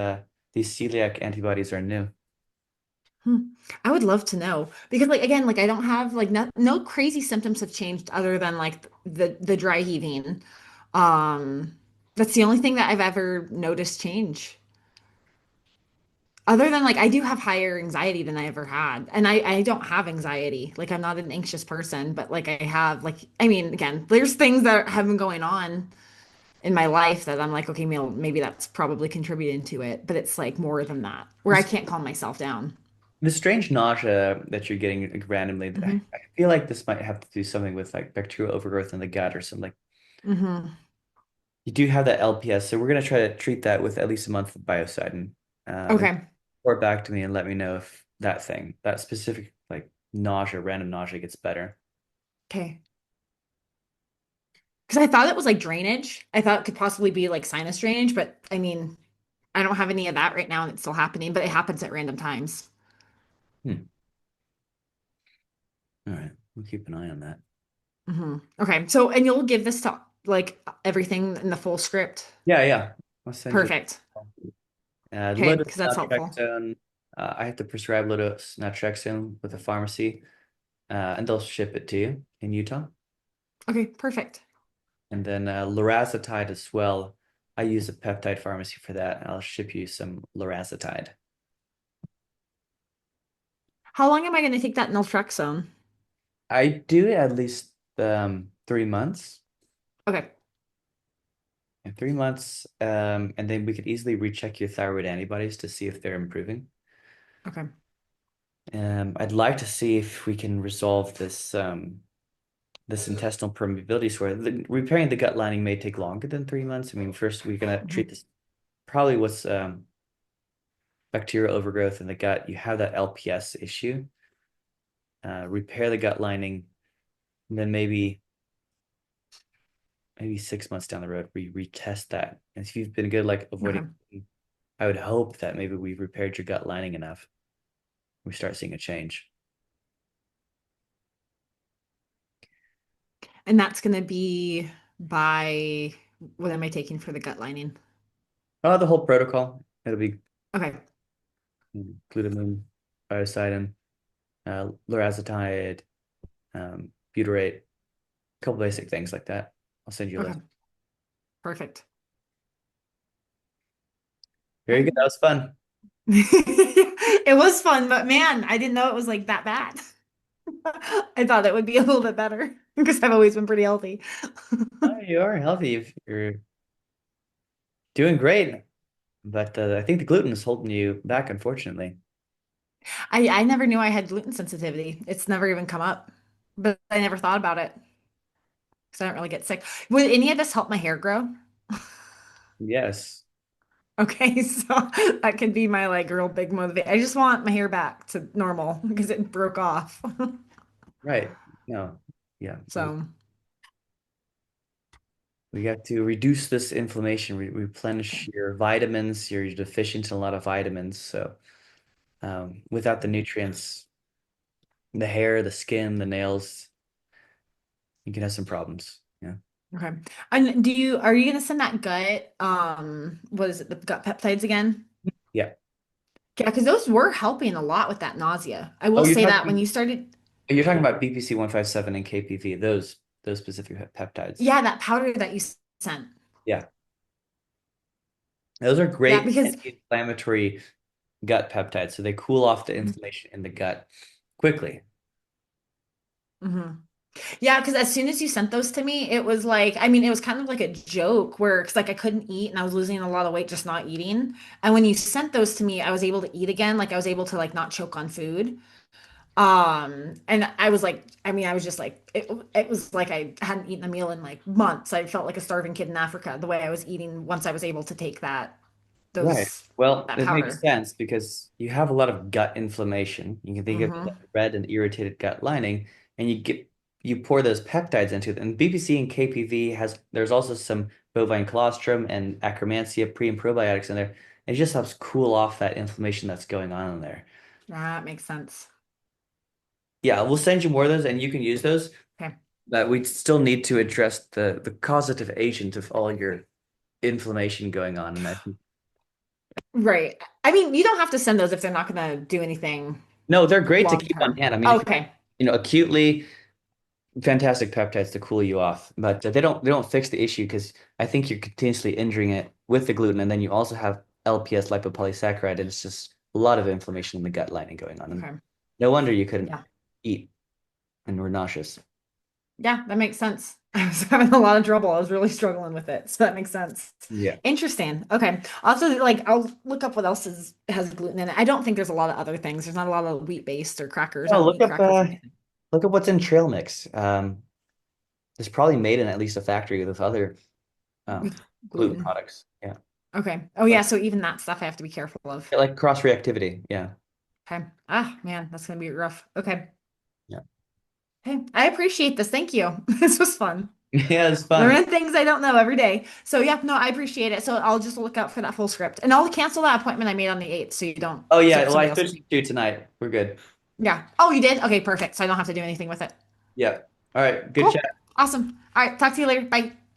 celiac antibodies are new. Hmm. I would love to know because, like, again, like I don't have like no crazy symptoms have changed other than like the dry heaving. Um, that's the only thing that I've ever noticed change. Other than like I do have higher anxiety than I ever had. And I don't have anxiety. Like I'm not an anxious person, but like I have like I mean, again, there's things that have been going on in my life that I'm like, okay, maybe that's probably contributing to it, but it's like more than that, where I This can't calm myself down. the strange nausea that you're getting like, randomly, I Hmm. I feel like this might have to do something with like bacterial overgrowth in the gut or something. Like Hmm. you do have that LPS, so we're gonna try to treat that with at least a month of biocidin. And Okay. report back to me and let me know if that specific like nausea, random nausea gets better. Okay. Because I thought it was like drainage. I thought it could possibly be like sinus drainage, but I mean, I don't have any of that right now and it's still happening, but it happens at random times. Hmm. All right, we'll keep an eye on that. Hmm. Okay. So, and you'll give this to like everything in the full script. Yeah, yeah. I'll send you Perfect. Okay, low-dose because that's helpful. naltrexone. I have to prescribe low-dose naltrexone with a pharmacy, and they'll ship it to you in Utah. Okay, perfect. And then lorazepam as well. I use a peptide pharmacy for that, and I'll ship you some lorazepam. How long am I going to take that naltrexone? I do it at least 3 months. Okay. In 3 months, and then we could easily recheck your thyroid antibodies to see if they're improving. Okay. I'd like to see if we can resolve this intestinal permeability score. Repairing the gut lining may take longer than 3 months. I mean, first we're gonna treat Hmm. this probably what's bacterial overgrowth in the gut. You have that LPS issue. Repair the gut lining, And then maybe 6 months down the road, we retest that. And if you've been good like avoiding, Okay. I would hope that maybe we've repaired your gut lining enough. We start seeing a change. And that's going to be by what am I taking for the gut lining? Oh, the whole protocol. It'll be Okay. glutamine, biocidin, lorazepatide, butyrate, a couple basic things like that. I'll send you a Okay. list. Perfect. Very good. Okay. That was fun. It was fun, but man, I didn't know it was like that bad. I thought it would be a little bit better because I've always been pretty healthy. Oh, you are healthy. If you're doing great, but I think the gluten is holding you back, unfortunately. I never knew I had gluten sensitivity. It's never even come up, but I never thought about it because I don't really get sick. Would any of this help my hair grow? Yes. Okay, so that could be my like real big motivation. I just want my hair back to normal because it broke off. Right. No. Yeah. So, We got to reduce this inflammation, replenish your vitamins. You're deficient in a lot of vitamins. So, without the nutrients, the hair, the skin, the nails, you can have some problems. Yeah. okay. And are you gonna send that gut, what is it, the gut peptides again? Yeah. Yeah, because those were helping a lot with that nausea. I Oh, will say that when you started, you're talking about BPC 157 and KPV, those specific peptides. yeah, that powder that you sent. Yeah. Those are Yeah, great because anti-inflammatory gut peptides. So they cool off the inflammation in the gut quickly. Mhm. Yeah, because as soon as you sent those to me, it was like, I mean, it was kind of like a joke where it's like I couldn't eat and I was losing a lot of weight just not eating. And when you sent those to me, I was able to eat again. Like I was able to like not choke on food. And I was like, I mean, I was just like, it was like I hadn't eaten a meal in like months. I felt like a starving kid in Africa, the way I was eating once I was able to take Right. those, Well, that it makes powder. sense because you have a lot of gut inflammation. You can think of it Hmm. like red and irritated gut lining, and you pour those peptides into it. And BPC and KPV there's also some bovine colostrum and Akkermansia pre and probiotics in there. It just helps cool off that inflammation that's going on in there. That makes sense. Yeah, we'll send you more of those and you can use those. Okay. But we still need to address the causative agent of all your inflammation going on. And I think Right. I mean, you don't have to send those if they're not going to do anything no, they're great to long keep on term. hand. I mean, if Okay. acutely fantastic peptides to cool you off, but they don't fix the issue because I think you're continuously injuring it with the gluten, and then you also have LPS lipopolysaccharide, and it's just a lot of inflammation in the gut lining going on, and Okay. no wonder you couldn't Yeah. eat and were nauseous. Yeah, that makes sense. I was having a lot of trouble. I was really struggling with it. So that makes sense. Yeah. Interesting. Okay. Also, like, I'll look up what else has gluten in it. I don't think there's a lot of other things. There's not a lot of wheat based or crackers. I No, don't eat crackers. look up what's in trail mix. It's probably made in at least a factory with other um, With gluten gluten. products. Yeah, Okay. Oh, yeah. So even that stuff I have to be careful of. yeah, like cross reactivity. Yeah, Okay. Ah, man, that's going to be rough. Okay. yeah, Hey, I appreciate this. Thank you. This was fun. yeah. It's fun. Learning things I don't know every day. So yeah, no, I appreciate it. So I'll just look out for that full script. And I'll cancel that appointment I made on the 8th so you don't, Oh so yeah, well I somebody else switched can. to tonight. We're good. Yeah. Oh, you did? Okay, perfect. So I don't have to do anything with it. Yeah. All right. Good Cool. chat. Awesome. All right, talk to you later. Bye.